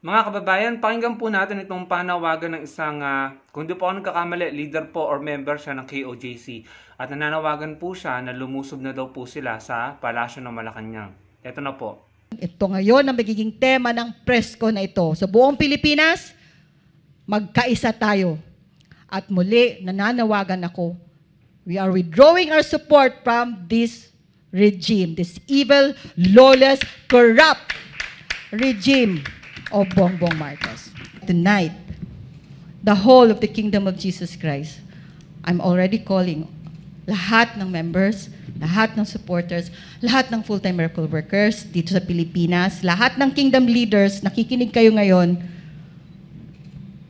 Mga kababayan, pakinggan po natin itong panawagan ng isang, kung di po ako nagkakamali, leader po or member siya ng KOJC. At nananawagan po siya na lumusob na daw po sila sa Palasyo ng Malacanang. Ito na po. Ito ngayon ang magiging tema ng presko na ito. Sa buong Pilipinas, magkaisa tayo. At muli, nananawagan ako, we are withdrawing our support from this regime, this evil, lawless, corrupt regime of Bongbong Marcos. Tonight, the whole of the kingdom of Jesus Christ, I'm already calling lahat ng members, lahat ng supporters, lahat ng full-time miracle workers dito sa Pilipinas, lahat ng kingdom leaders, nakikinig kayo ngayon,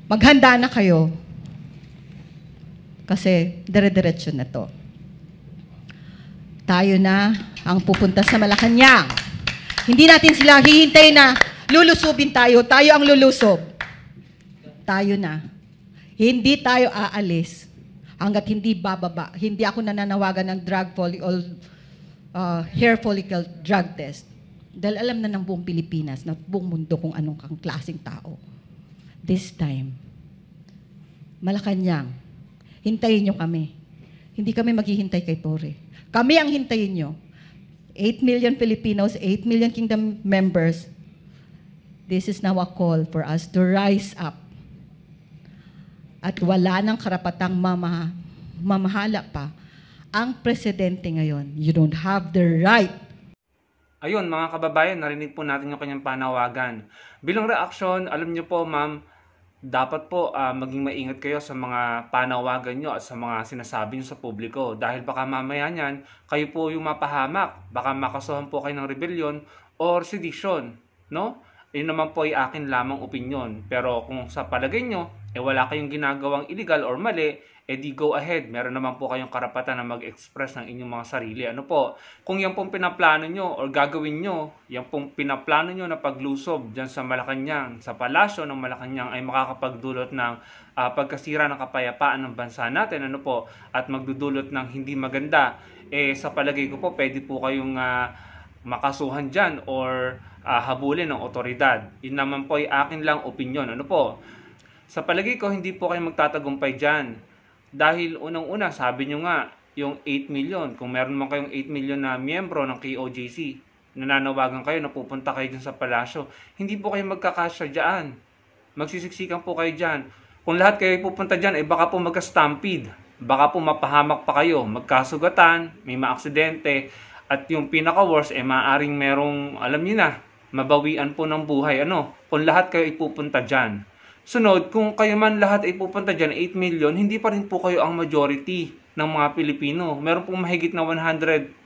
maghanda na kayo kasi dire-diretso na to. Tayo na ang pupunta sa Malacanang. Hindi natin sila hihintay na lulusubin tayo. Tayo ang lulusob. Tayo na. Hindi tayo aalis hanggat hindi bababa. Hindi ako nananawagan ng hair follicle drug test. Dahil alam na ng buong Pilipinas, na buong mundo kung anong kang klaseng tao. This time, Malacanang, hintayin nyo kami. Hindi kami maghihintay kay Torre. Kami ang hintayin nyo. 8 million Filipinos, 8 million kingdom members. This is now a call for us to rise up. At wala nang karapatang mamahala pa ang presidente ngayon. You don't have the right. Ayun mga kababayan, narinig po natin yung kanyang panawagan. Bilang reaksyon, alam niyo po ma'am, dapat po maging maingat kayo sa mga panawagan nyo at sa mga sinasabi nyo sa publiko. Dahil baka mamaya niyan, kayo po yung mapahamak. Baka makasuhan po kayo ng rebellion or sedition. No? Yun naman po ay akin lamang opinion. Pero kung sa palagay nyo, wala kayong ginagawang illegal or mali, di go ahead. Meron naman po kayong karapatan na mag-express ng inyong mga sarili. Ano po? Kung yan pong pinaplano nyo or gagawin nyo, yan pong pinaplano nyo na paglusob dyan sa Malacanang, sa Palasyo ng Malacanang ay makakapagdulot ng pagkasira ng kapayapaan ng bansa natin. Ano po? At magdudulot ng hindi maganda. Sa palagay ko po, pwede po kayong makasuhan dyan or habulin ng otoridad. Yun naman po ay akin lang opinion. Ano po? Sa palagay ko, hindi po kayo magtatagumpay dyan. Dahil unang-una, sabi nyo nga, yung 8 million, kung meron man kayong 8 million na miyembro ng KOJC, nananawagan kayo na pupunta kayo dyan sa palasyo, hindi po kayo magkakasya dyan. Magsisiksikan po kayo dyan. Kung lahat kayo pupunta dyan, baka po magka-stampede. Baka po mapahamak pa kayo, magkasugatan, may maaksidente, at yung pinaka-worst, maaring merong, alam niyo na, mabawian po ng buhay. Ano? Kung lahat kayo ipupunta dyan. Sunod, kung kayo man lahat ay pupunta dyan, 8 million, hindi pa rin po kayo ang majority ng mga Pilipino. Meron pong mahigit na 115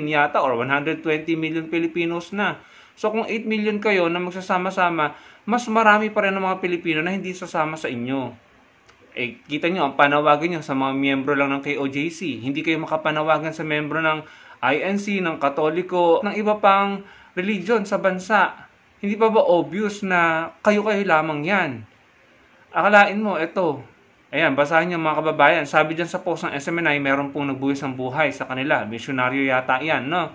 yata or 120 million Filipinos na. So kung 8 million kayo na magsasama-sama, mas marami pa rin ng mga Pilipino na hindi sasama sa inyo. Kita nyo, ang panawagan nyo sa mga miyembro lang ng KOJC. Hindi kayo makapanawagan sa miyembro ng INC, ng Katoliko, ng iba pang religion sa bansa. Hindi pa ba obvious na kayo-kayo lamang yan? Akalain mo, ito. Ayan, basahin niyo mga kababayan. Sabi dyan sa post ng SMNI, meron pong nagbuwis ng buhay sa kanila. Misyonaryo yata yan, no?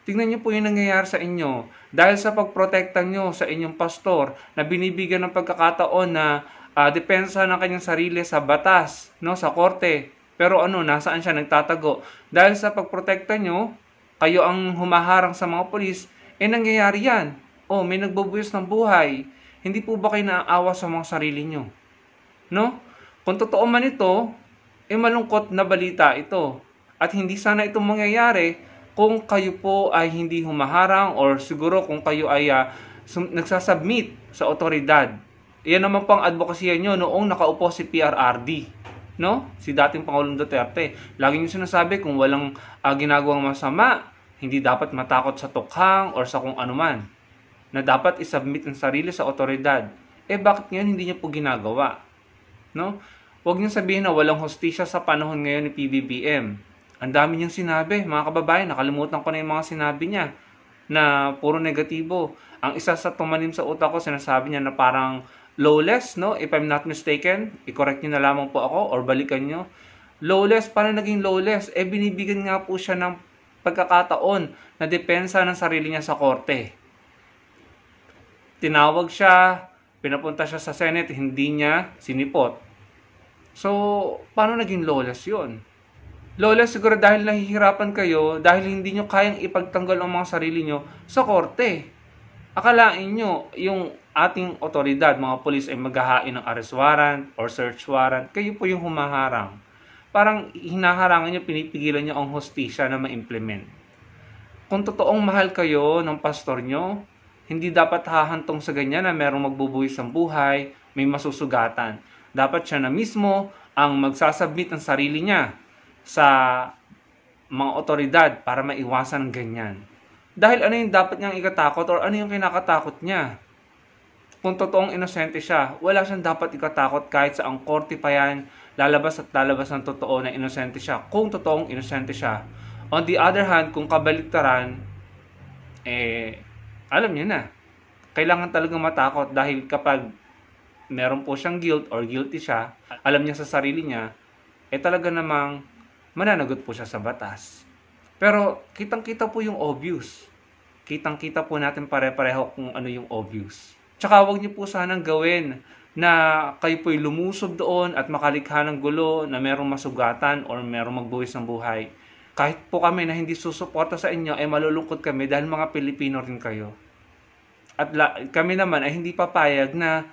Tingnan niyo po yung nangyayari sa inyo. Dahil sa pagprotekta niyo sa inyong pastor na binibigyan ng pagkakataon na depensa ng kanyang sarili sa batas, no? Sa korte. Pero nasaan siya nagtatago? Dahil sa pagprotekta niyo, kayo ang humaharang sa mga polis, nangyayari yan. May nagbubuwis ng buhay. Hindi po ba kayo naaawa sa mga sarili niyo? No? Kung totoo man ito, malungkot na balita ito. At hindi sana ito mangyayari kung kayo po ay hindi humaharang or siguro kung kayo ay nagsasubmit sa otoridad. Iyan naman pang advokasya nyo noong nakaupo si PRRD. No? Si dating Pangulong Duterte. Lagi nyo sinasabi kung walang ginagawang masama, hindi dapat matakot sa tukhang or sa kung anuman. Na dapat isubmit ang sarili sa otoridad. Bakit ngayon hindi nyo po ginagawa? No? Huwag niyo sabihin na walang hustisya sa panahon ngayon ni PBBM. Ang dami niyang sinabi, mga kababayan, nakalimutan ko na yung mga sinabi niya na puro negatibo. Ang isa sa tumanim sa utak ko, sinasabi niya na parang lawless, no? If I'm not mistaken, i-correct niyo na lamang po ako or balikan niyo. Lawless, paano naging lawless? Binibigyan nga po siya ng pagkakataon na depensa ng sarili niya sa korte. Tinawag siya Pinapunta siya sa Senate, hindi niya sinipot. So, paano naging lawless yun? Lawless siguro dahil nahihirapan kayo, dahil hindi nyo kayang ipagtanggol ang mga sarili nyo sa korte. Akalain nyo, yung ating otoridad, mga polis ay maghahain ng arrest warrant or search warrant, kayo po yung humaharang. Parang hinaharangan nyo, pinipigilan nyo ang hostisya na ma-implement. Kung totoong mahal kayo ng pastor nyo, hindi dapat hahantong sa ganyan na merong magbubuwis ng buhay, may masusugatan. Dapat siya na mismo ang magsasubmit ng sarili niya sa mga otoridad para maiwasan ng ganyan. Dahil ano yung dapat niyang ikatakot or ano yung kinakatakot niya? Kung totoong inosente siya, wala siyang dapat ikatakot kahit sa ang korte pa yan, lalabas at lalabas ng totoo na inosente siya, kung totoong inosente siya. On the other hand, kung kabaliktaran, alam niyo na, kailangan talagang matakot dahil kapag meron po siyang guilt or guilty siya, alam niya sa sarili niya, talaga namang mananagot po siya sa batas. Pero kitang-kita po yung obvious. Kitang-kita po natin pare-pareho kung ano yung obvious. Tsaka huwag niyo po sanang gawin na kayo po'y lumusob doon at makalikha ng gulo na merong masugatan or merong magbuwis ng buhay. Kahit po kami na hindi susuporta sa inyo, malulungkot kami dahil mga Pilipino rin kayo. At kami naman ay hindi papayag na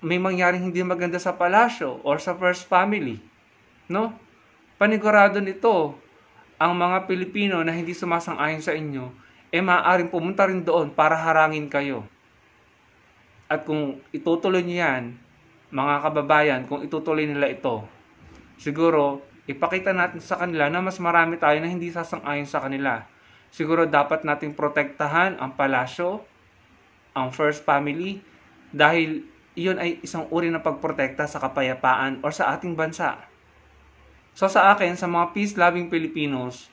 may mangyaring hindi maganda sa palasyo or sa first family. No? Panigurado nito, ang mga Pilipino na hindi sumasang-ayon sa inyo, maaaring pumunta rin doon para harangin kayo. At kung itutuloy niyo yan, mga kababayan, kung itutuloy nila ito, siguro, ipakita natin sa kanila na mas marami tayo na hindi sasang-ayon sa kanila. Siguro dapat nating protektahan ang palasyo, ang first family, dahil iyon ay isang uri ng pagprotekta sa kapayapaan or sa ating bansa. So sa akin, sa mga peace-loving Filipinos,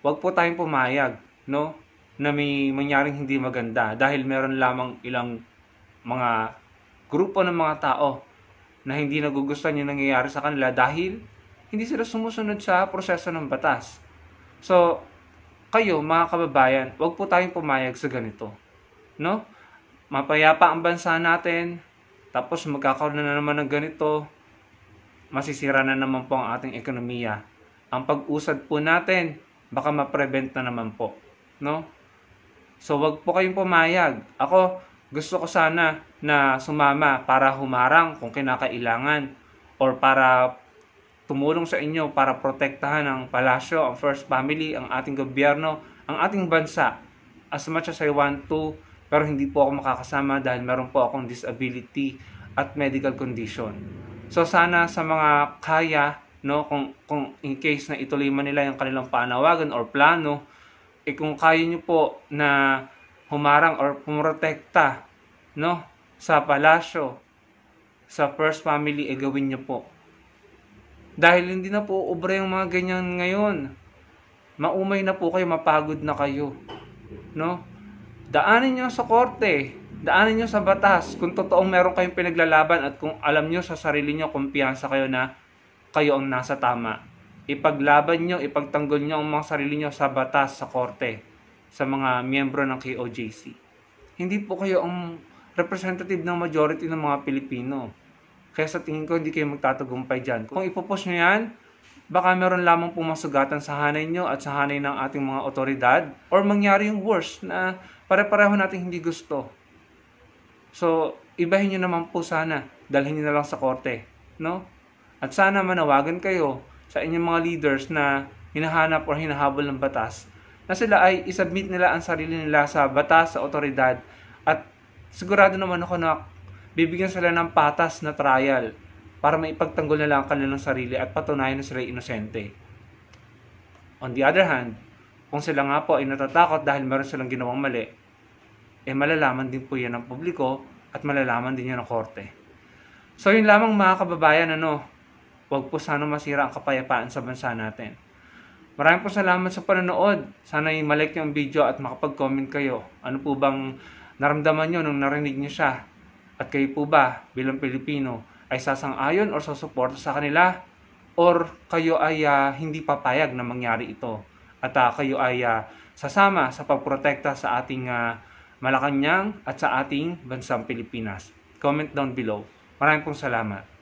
wag po tayong pumayag, no, na may mangyaring hindi maganda dahil meron lamang ilang mga grupo ng mga tao na hindi nagugustuhan yung nangyayari sa kanila dahil hindi sila sumusunod sa proseso ng batas. So, kayo mga kababayan, wag po tayong pumayag sa ganito, no? Mapayapa ang bansa natin, tapos magkakaroon na naman ng ganito, masisira na naman po ang ating ekonomiya. Ang pag-usad po natin, baka ma-prevent na naman po, no? So, wag po kayong pumayag. Ako, gusto ko sana na sumama para humarang kung kinakailangan or para tumulong sa inyo para protektahan ang palasyo, ang first family, ang ating gobyerno, ang ating bansa. As much as I want to, pero hindi po ako makakasama dahil meron po akong disability at medical condition. So sana sa mga kaya, no, kung in case na ituloy man nila yung kanilang panawagan or plano, kung kaya nyo po na humarang or pumotekta, no, sa palasyo, sa first family, gawin nyo po. Dahil hindi na po ubra yung mga ganyan ngayon. Maumay na po kayo, mapagod na kayo, no? Daanin nyo sa korte, daanin nyo sa batas kung totoong meron kayong pinaglalaban at kung alam nyo sa sarili nyo, kumpiyansa kayo na kayo ang nasa tama. Ipaglaban nyo, ipagtanggol nyo ang mga sarili nyo sa batas, sa korte, sa mga miyembro ng KOJC. Hindi po kayo ang representative ng majority ng mga Pilipino. Kaya sa tingin ko, hindi kayo magtatagumpay dyan. Kung ipopost nyo yan, baka meron lamang pumasugatan sa hanay nyo at sa hanay ng ating mga otoridad or mangyari yung worst na pare-pareho natin hindi gusto. So, ibahin nyo naman po sana, dalhin nyo na lang sa korte, no? At sana manawagan kayo sa inyong mga leaders na hinahanap or hinahabol ng batas, na sila ay isubmit nila ang sarili nila sa batas, sa otoridad, at sigurado naman ako na bibigyan sila ng patas na trial para maipagtanggol nila ang kanilang sarili at patunayan na sila ay inosente. On the other hand, kung sila nga po ay natatakot dahil meron silang ginawang mali, malalaman din po yan ng publiko at malalaman din yan ng korte. So yun lamang mga kababayan, huwag po sana masira ang kapayapaan sa bansa natin. Maraming po salamat sa panonood. Sana i-like nyo ang video at makapag-comment kayo. Ano po bang naramdaman nyo nung narinig nyo siya? At kayo po ba bilang Pilipino ay sasang-ayon o susuporta sa kanila? Or kayo ay hindi papayag na mangyari ito? At kayo ay sasama sa pagprotekta sa ating Malacanang at sa ating bansang Pilipinas. comment down below. Maraming pong salamat.